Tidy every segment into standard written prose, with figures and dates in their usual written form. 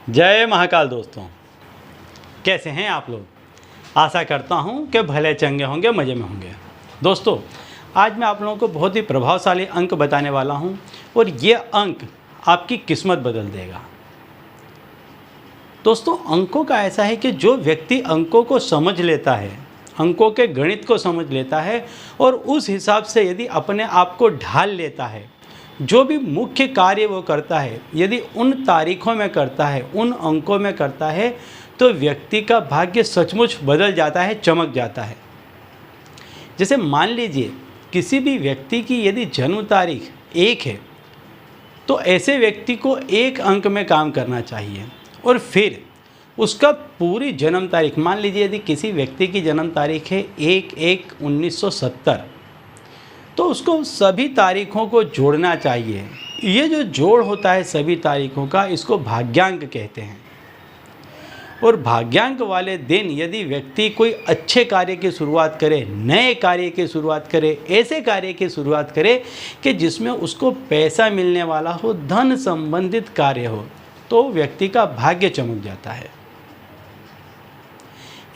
जय महाकाल दोस्तों, कैसे हैं आप लोग। आशा करता हूं कि भले चंगे होंगे, मज़े में होंगे। दोस्तों, आज मैं आप लोगों को बहुत ही प्रभावशाली अंक बताने वाला हूं और ये अंक आपकी किस्मत बदल देगा। दोस्तों, अंकों का ऐसा है कि जो व्यक्ति अंकों को समझ लेता है, अंकों के गणित को समझ लेता है और उस हिसाब से यदि अपने आप को ढाल लेता है, जो भी मुख्य कार्य वो करता है यदि उन तारीखों में करता है, उन अंकों में करता है, तो व्यक्ति का भाग्य सचमुच बदल जाता है, चमक जाता है। जैसे मान लीजिए किसी भी व्यक्ति की यदि जन्म तारीख 1 है तो ऐसे व्यक्ति को 1 अंक में काम करना चाहिए और फिर उसका पूरी जन्म तारीख, मान लीजिए यदि किसी व्यक्ति की जन्म तारीख है 1/1/1970, तो उसको सभी तारीखों को जोड़ना चाहिए। ये जो जोड़ होता है सभी तारीखों का, इसको भाग्यांक कहते हैं। और भाग्यांक वाले दिन यदि व्यक्ति कोई अच्छे कार्य की शुरुआत करे, नए कार्य की शुरुआत करे, ऐसे कार्य की शुरुआत करे कि जिसमें उसको पैसा मिलने वाला हो, धन संबंधित कार्य हो, तो व्यक्ति का भाग्य चमक जाता है।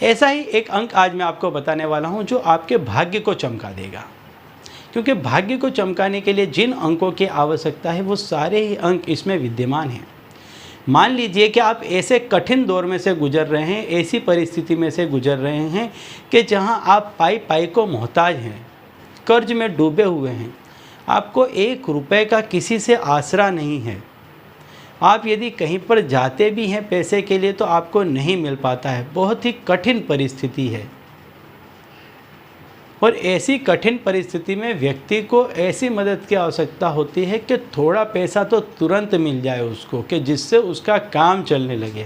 ऐसा ही एक अंक आज मैं आपको बताने वाला हूं जो आपके भाग्य को चमका देगा। क्योंकि भाग्य को चमकाने के लिए जिन अंकों की आवश्यकता है वो सारे ही अंक इसमें विद्यमान हैं। मान लीजिए कि आप ऐसे कठिन दौर में से गुजर रहे हैं, ऐसी परिस्थिति में से गुजर रहे हैं कि जहां आप पाई पाई को मोहताज हैं, कर्ज में डूबे हुए हैं, आपको 1 रुपए का किसी से आसरा नहीं है। आप यदि कहीं पर जाते भी हैं पैसे के लिए तो आपको नहीं मिल पाता है, बहुत ही कठिन परिस्थिति है। और ऐसी कठिन परिस्थिति में व्यक्ति को ऐसी मदद की आवश्यकता होती है कि थोड़ा पैसा तो तुरंत मिल जाए उसको, कि जिससे उसका काम चलने लगे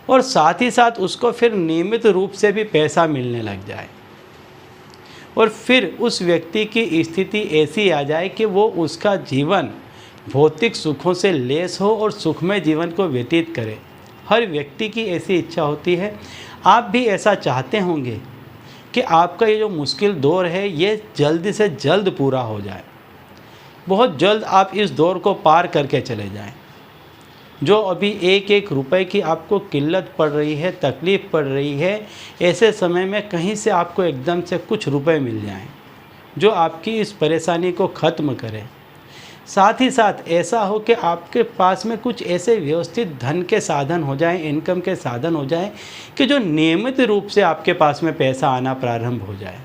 और साथ ही साथ उसको फिर नियमित रूप से भी पैसा मिलने लग जाए और फिर उस व्यक्ति की स्थिति ऐसी आ जाए कि वो उसका जीवन भौतिक सुखों से लेस हो और सुखमय जीवन को व्यतीत करे। हर व्यक्ति की ऐसी इच्छा होती है। आप भी ऐसा चाहते होंगे कि आपका ये जो मुश्किल दौर है ये जल्दी से जल्द पूरा हो जाए, बहुत जल्द आप इस दौर को पार करके चले जाएं। जो अभी 1-1 रुपए की आपको किल्लत पड़ रही है, तकलीफ़ पड़ रही है, ऐसे समय में कहीं से आपको एकदम से कुछ रुपए मिल जाएं जो आपकी इस परेशानी को ख़त्म करें। साथ ही साथ ऐसा हो कि आपके पास में कुछ ऐसे व्यवस्थित धन के साधन हो जाएं, इनकम के साधन हो जाएं कि जो नियमित रूप से आपके पास में पैसा आना प्रारंभ हो जाए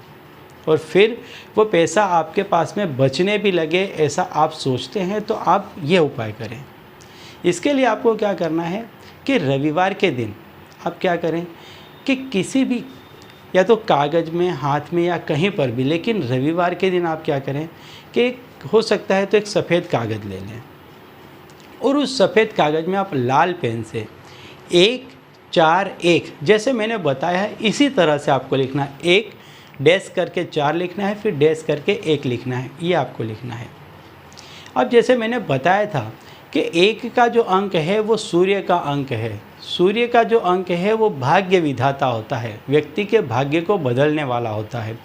और फिर वो पैसा आपके पास में बचने भी लगे, ऐसा आप सोचते हैं तो आप ये उपाय करें। इसके लिए आपको क्या करना है कि रविवार के दिन आप क्या करें कि किसी भी, या तो कागज़ में, हाथ में या कहीं पर भी, लेकिन रविवार के दिन आप क्या करें कि हो सकता है तो एक सफ़ेद कागज़ ले लें और उस सफ़ेद कागज़ में आप लाल पेन से 1-4-1 जैसे मैंने बताया है इसी तरह से आपको लिखना है। 1 डैश करके 4 लिखना है, फिर डैश करके 1 लिखना है, ये आपको लिखना है। अब जैसे मैंने बताया था कि 1 का जो अंक है वो सूर्य का अंक है। सूर्य का जो अंक है वो भाग्य विधाता होता है, व्यक्ति के भाग्य को बदलने वाला होता है,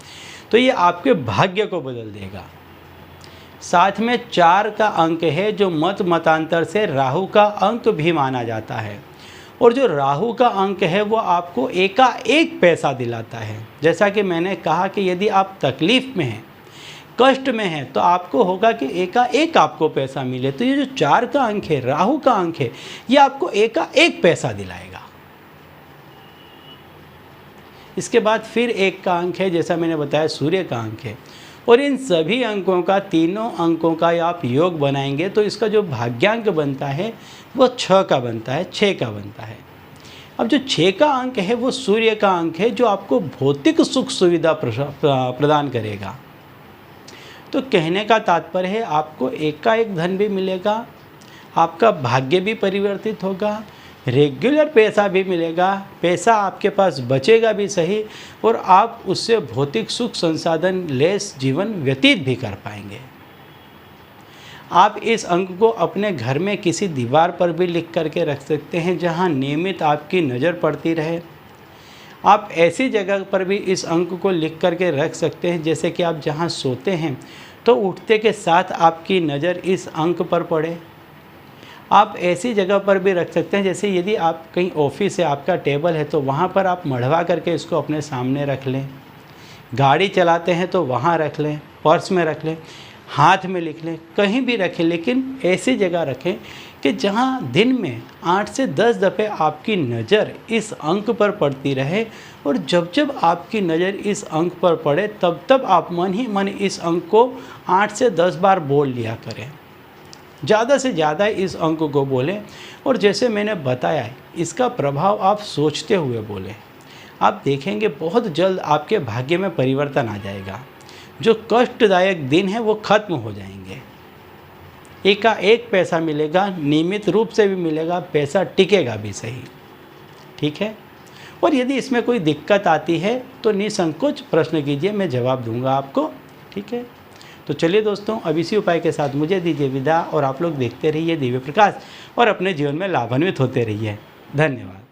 तो ये आपके भाग्य को बदल देगा। साथ में 4 का अंक है जो मतांतर से राहु का अंक भी माना जाता है और जो राहु का अंक है वो आपको एकाएक पैसा दिलाता है। जैसा कि मैंने कहा कि यदि आप तकलीफ़ में हैं, कष्ट में हैं, तो आपको होगा कि एकाएक आपको पैसा मिले। तो ये जो 4 का अंक है, राहु का अंक है, ये आपको एकाएक पैसा दिलाएगा। इसके बाद फिर 1 का अंक है, जैसा मैंने बताया सूर्य का अंक है, और इन सभी अंकों का, तीनों अंकों का आप योग बनाएंगे तो इसका जो भाग्यांक बनता है वो 6 का बनता है, 6 का बनता है। अब जो 6 का अंक है वो सूर्य का अंक है जो आपको भौतिक सुख सुविधा प्रदान करेगा। तो कहने का तात्पर्य है आपको एकाएक धन भी मिलेगा, आपका भाग्य भी परिवर्तित होगा, रेगुलर पैसा भी मिलेगा, पैसा आपके पास बचेगा भी सही और आप उससे भौतिक सुख संसाधन लेस जीवन व्यतीत भी कर पाएंगे। आप इस अंक को अपने घर में किसी दीवार पर भी लिख करके रख सकते हैं जहां नियमित आपकी नज़र पड़ती रहे। आप ऐसी जगह पर भी इस अंक को लिख करके रख सकते हैं जैसे कि आप जहां सोते हैं तो उठते के साथ आपकी नज़र इस अंक पर पड़े। आप ऐसी जगह पर भी रख सकते हैं, जैसे यदि आप कहीं ऑफिस है, आपका टेबल है, तो वहाँ पर आप मढ़वा करके इसको अपने सामने रख लें। गाड़ी चलाते हैं तो वहाँ रख लें, पर्स में रख लें, हाथ में लिख लें, कहीं भी रखें, लेकिन ऐसी जगह रखें कि जहाँ दिन में 8 से 10 दफ़े आपकी नज़र इस अंक पर पड़ती रहे, और जब जब आपकी नज़र इस अंक पर पड़े तब तब आप मन ही मन इस अंक को 8 से 10 बार बोल लिया करें। ज़्यादा से ज़्यादा इस अंक को बोलें, और जैसे मैंने बताया है, इसका प्रभाव आप सोचते हुए बोलें। आप देखेंगे बहुत जल्द आपके भाग्य में परिवर्तन आ जाएगा। जो कष्टदायक दिन है वो खत्म हो जाएंगे। एकाएक पैसा मिलेगा, नियमित रूप से भी मिलेगा, पैसा टिकेगा भी सही। ठीक है। और यदि इसमें कोई दिक्कत आती है तो निसंकोच प्रश्न कीजिए, मैं जवाब दूंगा आपको। ठीक है। तो चलिए दोस्तों, अब इसी उपाय के साथ मुझे दीजिए विदा, और आप लोग देखते रहिए दिव्य प्रकाश और अपने जीवन में लाभान्वित होते रहिए। धन्यवाद।